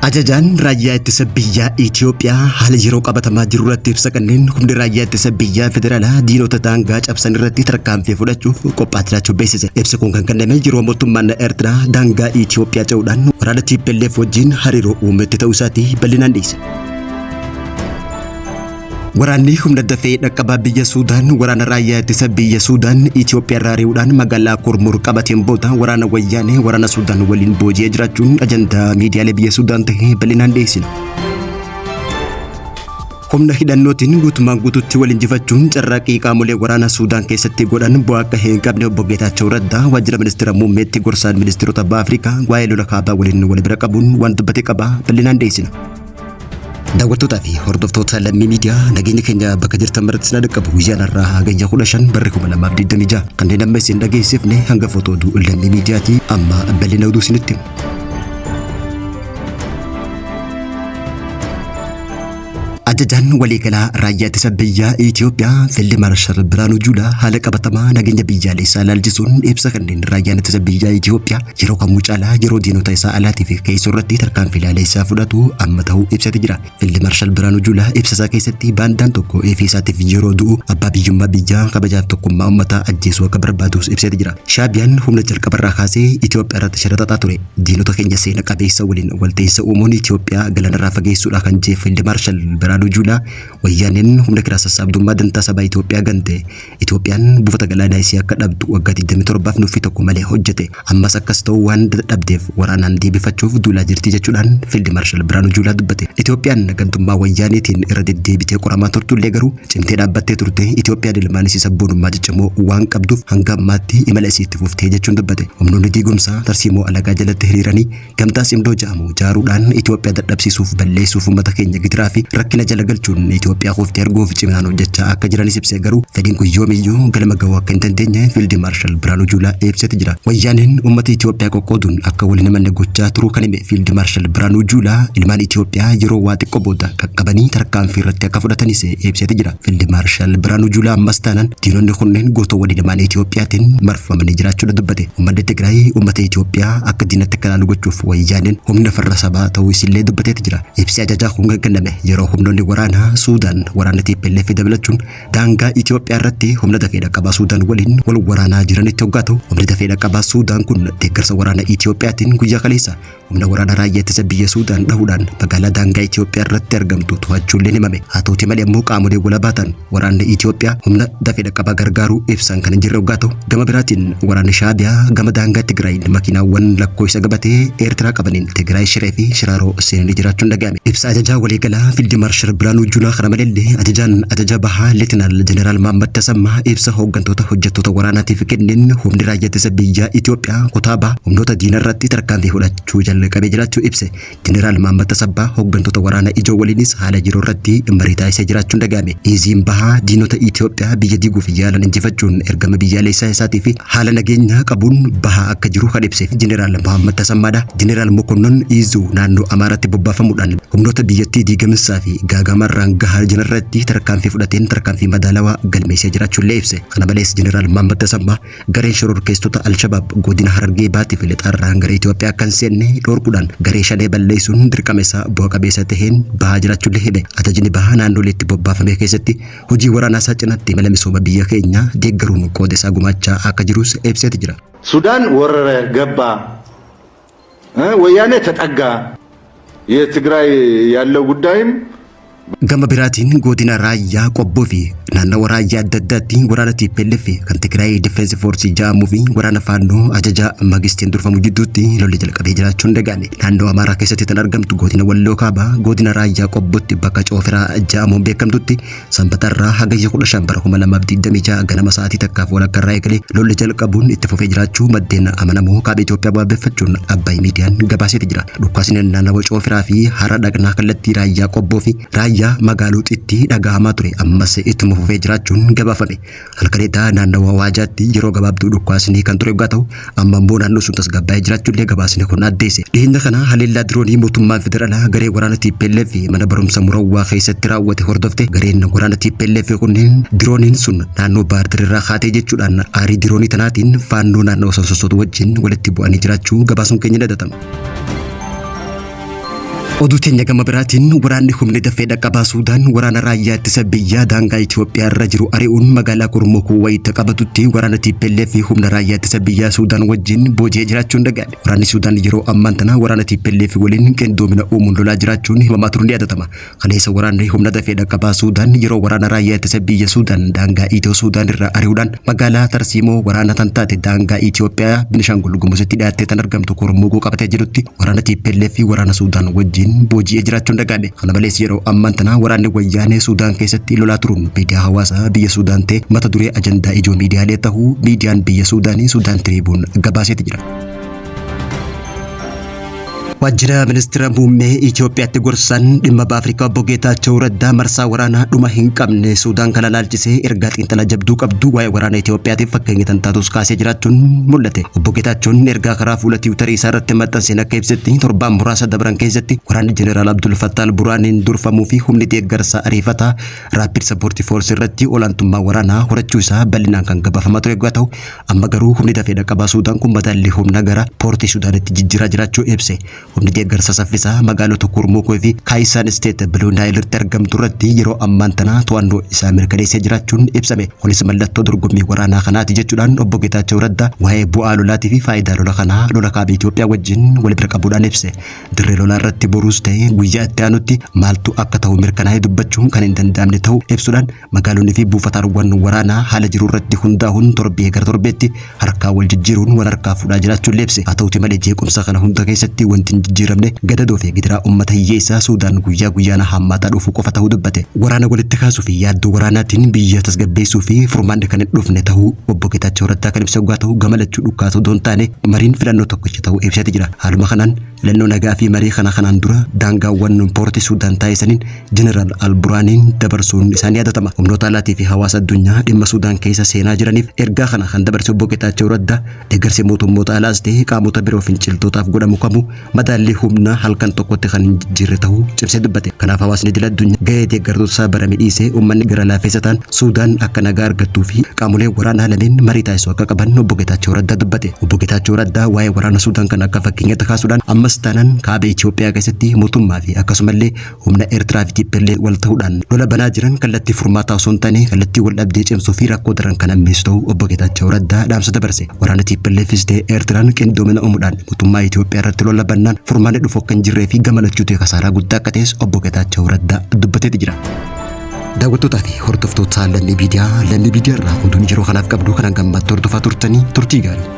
Ajajaan raayyaa ittisa biyyaa Itoophiyaa haala yeroo qabatamaa jiru irratti ibsa kenneen humni raayyaa ittisa biyyaa federaalaa diinota daangaa cabsan irratti tarkaanfii fudhachuuf qophaa'aa jiraachuu beeksise. Ibsi kun kan kenname yeroo mootummaan Eertiraa daangaa Itoophiyaa ce'uudhaan waraana TPLF wajjin hariiroo uumetti ta'uu isaatii bal'inaan dhiyeesse. Waraanni humna dafee dhaqqabaa biyya Suudaan waraana raayyaa ittisa biyya Suudaan Itoophiyaa irraa ari'uudhaan magaalaa Kurmur qabateen booda waraana wayyaanee waraana Suudaan waliin booji'ee jiraachuun ajandaa miidiyaalee biyya Suudaan ta'ee bal'inaan dhiyeessina. Humna hidhannootiin guutumaan guututti wal injifachuun carraaqqii qaamolee waraana Suudaan keessatti godhan bu'aa akka hin qabne obbo Geetaachoo Raddaa waajjira ministeera muummeetti gorsaan ministeerota Afrikaa waa'ee lola kaabaa waliin wal bira qabuun waan dubbate qaba bal'inaan dhiyeessina. Daawwattoota fi hordoftoota lammii miidiyaa nageenya keenya bakka jirtan maratti isin dhaqqabu guyyaan irraa hagayya 15 barri 2026 kanneen amma isin dhageessifne hanga footoo lammii miidiyaati amma bal'ina oduu isinitti himu. Ajajaan waliigalaa raayyaa ittisa biyyaa Itoophiyaa Fiild Maarshaal Biraanuu Juulaa haala qabatamaa nageenya biyyaalessaa ilaalchisuun ibsa kenneen raayyaan ittisa biyyaa Itoophiyaa yeroo kamuu caalaa yeroo diinota isaa alaatii fi keessoo irratti tarkaanfii ilaalessaa fudhatu amma ta'uu ibsatee jira. Fiild Maarshaal Biraanuu Juulaa ibsa isaa keessatti baandaan tokko ofii isaatiif yeroo du'u abbaa biyyummaa biyyaa kabajaaf tokkummaa uummataa ajjeesuu akka barbaadus ibsatee jira. Shaabiyaan humna jalqabarraa kaasee Itoophiyaa irratti shiraxaxaa ture. Diinota keenya seena qabeessa waliin walta'iinsa uumuun Itoophiyaa galaanarraa fageessuudha kan jedhe Fiild Maarshaal Biraanuu Juulaa wayyaaneen humna kiraa sassaabdummaa dantaa sabaa Itoophiyaa gante Itoophiyaan buufata galaanaa isii akka dhabdu waggaa 27 nuffii tokko malee hojjete ammas akkas ta'uu waan dadhabdeef waraanaan deebifachuuf duulaa jirti jechuudhaan Fiild Maarshaal Biraanuu Juulaa dubbate. Itoophiyaan gantummaa wayyaaniitiin irra deddeebitee qoramaa turtullee garuu cimtee dhaabbattee turte Itoophiyaan ilmaan isii sabboonummaa ciccimoo waan qabduuf hanga ammaatti imala isii itti fuftee jechuun dubbate. Humnoonni diigumsaa tarsiimoo alagaa jalatti hiriiranii gamtaa simdoo ja'amu jaaruudhaan Itoophiyaa dadhabsiisuuf balleessuuf uummata keenya gidiraa fi rakkina jala galchuun Itoophiyaa qoftee arguuf ciminaan hojjechaa akka jiranis ibsee garuu fedhiin kun yoomiyyuu galma gahuu akka hin dandeenye Fiild Maarshaal Biraanuu Juulaa ibsatee jira. Wayyaaneen uummata Itoophiyaa qoqqooduun akka waliin namanne gochaa turuu kan hime Fiild Maarshaal Biraanuu Juulaa ilmaan Itoophiyaa yeroo waa xiqqoo booda qaqqabanii tarkaanfii irratti akka fudhatanis ibsatee jira. Fiild Maarshaal Biraanuu Juulaa ammas taanaan diinonni kunneen gootoo waliin namaan Itoophiyaatiin marfamanii jiraachuudha dubbate. Uummanni Tigraay uummata Itoophiyaa akka diinatti akka ilaalu gochuuf wayyaaneen humna farra sabaa ta'uu isillee dubbateeti jira. Ibsi ajajaa kun kenname yeroo humnoonni waraanaa Suudaan waraana TPLF dabalachuun daangaa Itoophiyaa irratti humna dafee dhaqqabaa Suudaan waliin wal waraanaa jiranitti hoggaa ta'u humni dafee dhaqqabaa Suudaan kun deeggarsa waraana Itoophiyaatiin guyyaa kaleessa humna waraana raayyaa ittisa biyya Suudaan dhahuudhaan magaalaa daangaa Itoophiyaa irratti argamtu to'achuulleen himame. Haa ta'uuti malee immoo qaamolee walabaatan waraanni Itoophiyaa humna dafee dhaqqabaa gargaaruu ibsan kan hin jirre hoggaa ta'u gama biraatiin waraanni Shaabiyaa gama daangaa Tigraay makiinaawwan lakkoofsa gabatee Eertiraa qabaniin Tigraay Shiree fi Shiraaroo seenanii jiraachuun dhaga'ame. Ibsa ajajaa waliigalaa Fiild Maarshaal Biraanuu Juulaa kana malee ajajaan ajaja bahaa Leetinaal Jeneraal Mahammad Tasammaa ibsa hooggantoota hojjettoota waraanaatiif kenneen humni raayyaa ittisa biyyaa Itoophiyaa kutaa humnoota diinaa irratti tarkaanfii fudhachuu jalqabee jiraachuu ibse. Jeneraal Mahammad Tasammaa hooggantoota waraanaa ijoo waliinis haala yeroo irratti marii taasisee jiraachuun dhaga'ame. Iziin bahaa diinota Itoophiyaa biyya diiguuf yaalan injifachuun ergama biyyaalessaa isaatii fi haala nageenya qabuun bahaa akka jiru kan ibseef Jeneraal Mahammad Tasammaadha. Jeneraal Mokonnon Izuu naannoo Amaaraatti bobbaafamuudhaan humnoota biyyattii diigamsaa fi gaagamarraan gahaa jiran irratti tarkaanfii fudhateen tarkaanfii madaalawaa galmeessee jiraachuullee ibse. Kana malees Jeneraal Mahammad Tasammaa gareen shororkeessitoota Alshabaab godina Harargee Baatii fi Lixaarraan gara Itoophiyaa kan seenne dhorkuudhaan garee shanee balleessuun dirqama isaa bu'a qabeessa taheen bahaa jiraachuullee hime. Ajajni bahaa naannoleetti bobbaafame keessatti hojii waraanaa isaa cinaatti mala misooma biyya keenya deeggaruun qooda isaa gumaachaa akka jirus ibseeti jira. ሱዳን ወረረ ገባ ወያኔ ተጠጋ የትግራይ ያለው ጉዳይም Gama biraatiin godina raayyaa qobboo fi naannawa raayyaa adda addaatti waraana TPLF kan Tigraay Defense Force jedhamuu fi waraana faannoo ajajaa Magisteen durfamu jidduutti lolli jalqabee jiraachuun dhaga'ame. Naannoo Amaaraa keessatti kan argamtu godina Walloo Kaabaa godina raayyaa qobbootti bakka Coofiraa jedhamuun beekamtutti sanbatarraa hagayya 15 bara 2026 ganama sa'aatii takkaaf walakkaa irraa eegalee lolli jalqabuun itti fufee jiraachuu maddeen amanamoo kaaba Itoophiyaa waabeffachuun Abbaay miidiyaan gabaaseeti jira. Dhukaasni naannawa Coofiraa fi hara dhaqnaa kallattii raayyaa qobboo fi raayyaa magaalootitti dhaga'amaa ture ammas ittuma fufee jiraachuun gabaafame. Halkaneetaa naannawa Waajaatti yeroo gabaabduu dhukaasni kan ture yoo ta'u amma immoo naannoo sun tasgabbaa'ee jiraachuullee gabaasni kun addeesse. Dhiyeenya kana haleellaa diroonii mootummaan federaalaa garee waraana TPLF mana barumsa Murawwaa keessatti raawwate hordofte gareen waraana TPLF kunneen dirooniin sun naannoo baardirirraa kaatee jechuudhaan aarii diroonii tanaatiin faannoo naannoo sososotu wajjin walitti bu'anii jiraachuu gabaasuun keenya dadatama. Oduu teenya gama biraatiin waraanni humni dafee dhaqqabaa Suudaan waraana raayyaa ittisa biyyaa daangaa Itoophiyaa irra jiru ari'uun magaalaa Kurmukuu wayita qabatutti waraana TPLF fi humna raayyaa ittisa biyyaa Suudaan wajjin booji'ee jiraachuun dhagaadhe. Waraanni Suudaan yeroo ammaan tana waraana TPLF waliin qindoomina uumuun lolaa jiraachuun himamaa turuun yaadatama. Kaleessa waraanni humna dafee dhaqqabaa Suudaan yeroo waraana raayyaa ittisa biyya Suudaan daangaa Itiyoo Suudaan irra ari'uudhaan magaalaa Tarsiimoo waraana tan taate daangaa Itoophiyaa Beenishaangul Gumuzitti dhiyaattee tan argamtu Kurmukuu qabatee jirutti waraana TPLF fi waraana Suudaan wajjin booji'ee jiraachuun dhagaadhe. Kana malees yeroo ammaan tana waraanni wayyaanee Suudaan keessatti lolaa turuun miidiyaa hawaasaa biyya Suudaan ta'e mata duree ajandaa ijoo miidiyaalee ta'uu miidiyaan biyya Suudaanii Suudaan Tiriibuun gabaaseeti jira. Wajjira ministeera muummee Itoophiyaatti gorsan dhimma Afrikaa obbo Geetaachoo Raddaa marsaa waraanaa dhuma hin qabne Suudaan kana laalchisee ergaa xiinxala jabduu qabdu waa'ee waraana Itoophiyaatiif fakkeenya tan taatus kaasee jiraachuun mul'ate. Obbo Geetaachoon ergaa karaa fuula Tiwiitarii isaa irratti maxxanseen akka ibsetti torbaan muraasa dabran keessatti waraanni Jeneraal Abdul Fattah Al-Burhaaniin durfamuu fi humni deeggarsa ariifataa Rapid Support Force irratti olaantummaa waraanaa horachuu isaa bal'inaan kan gabaafamaa ture yoo ta'u amma garuu humni dafee dhaqqabaa Suudaan kun madaalli humna gara poortii Suudaanitti jijjiiraa jiraachuu ibse. Humni deeggarsa saffisaa magaalota Kurmukuu fi Kaayisaan Isteet Biluu Naayilirratti argamtu irratti yeroo ammaan tana to'annoo isaa mirkaneessee jiraachuun ibsame. Kunis mallattoo dorgommii waraanaa kanaati jechuudhaan obbo Geetaachoo Raddaa waa'ee bu'aa lolaatii fi faayidaa lola kanaa lola kaaba Itoophiyaa wajjin wal bira qabuudhaan ibse. Dirree lolaa irratti boruus ta'ee guyyaa itti aanutti maaltu akka ta'u mirkanaa'ee dubbachuun kan hin danda'amne ta'uu ibsuudhaan magaalonni fi buufatawwan waraanaa haala jiru irratti hundaa'uun torbee gara torbeetti harkaa wal jijjiiruun wal harkaa fuudhaa jiraachuun ibse. Haa ta'uuti malee jeequmsa kana hunda keessatti wanti jijjiiramne gadadoo fi gidiraa uummata hiyyeessaa Suudaan guyyaa guyyaan hammaataa dhufu qofa ta'uu dubbate. Waraana walitti kaasuu fi yaaddoo waraanaatiin biyya tasgabbeessuu fi furmaanni kan hin dhufne ta'uu obbo Geetaachoo Raddaa kan ibsa yoo ta'u gamalachuu dhukkaatu doon taane mariin filannoo tokkicha ta'uu ibsatee jira. Haaluma kanaan filannoo nagaa fi marii kanaan dura daangaawwan poortii Suudaan taasisaniin Jeneraal Al-Burhaaniin dabarsuun isaanii yaadatama. Humnoota alaatii fi hawaasa addunyaa dhimma Suudaan keessa seenaa jiraniif ergaa kana kan dabarse obbo Geetaachoo Raddaa deeggarsi mootummoota alaas ta'e qaamota biroo finciltootaaf godhamu kamuu madaalli humna halkan tokkotti kan hin jijjiirre ta'uu cimsee dubbate. Kanaaf hawaasni idil addunyaa gahee deeggartoota isaa barame dhiisee uummanni gara laafessa ta'an Suudaan akka nagaa argattuu fi qaamolee waraanaa lameen marii taasisuu akka qaban obbo Geetaachoo Raddaa dubbate. Obbo Geetaachoo Raddaa waa'ee waraana Suudaan kan akka fakkeenyatti kaasuudhaan ammas taanaan kaaba Itoophiyaa keessatti mootummaa fi akkasumallee humna Eertiraa fi TPLF wal ta'uudhaan lola banaa jiran kallattii furmaataa osoo hin taane kallattii wal dhabdee cimsuu fi rakkoo daran kan ammeessu ta'uu obbo Geetaachoo Raddaa dhaamsa dabarse. Waraana TPLFis ta'e Eertiraan qindoomina uumuudhaan mootummaa Itoophiyaa irratti lola bannaan furmaanni dhufu akka hin jirree fi gammachuu ta'e kasaaraa guddaa akka ta'es obbo Geetaachoo Raddaa dubbateeti jira. Daawwattootaa fi hordoftoota Lammii Miidiyaa irraa oduun yeroo kanaaf qabdu kan gammachuun hordofaa turtanii turtii gaarii.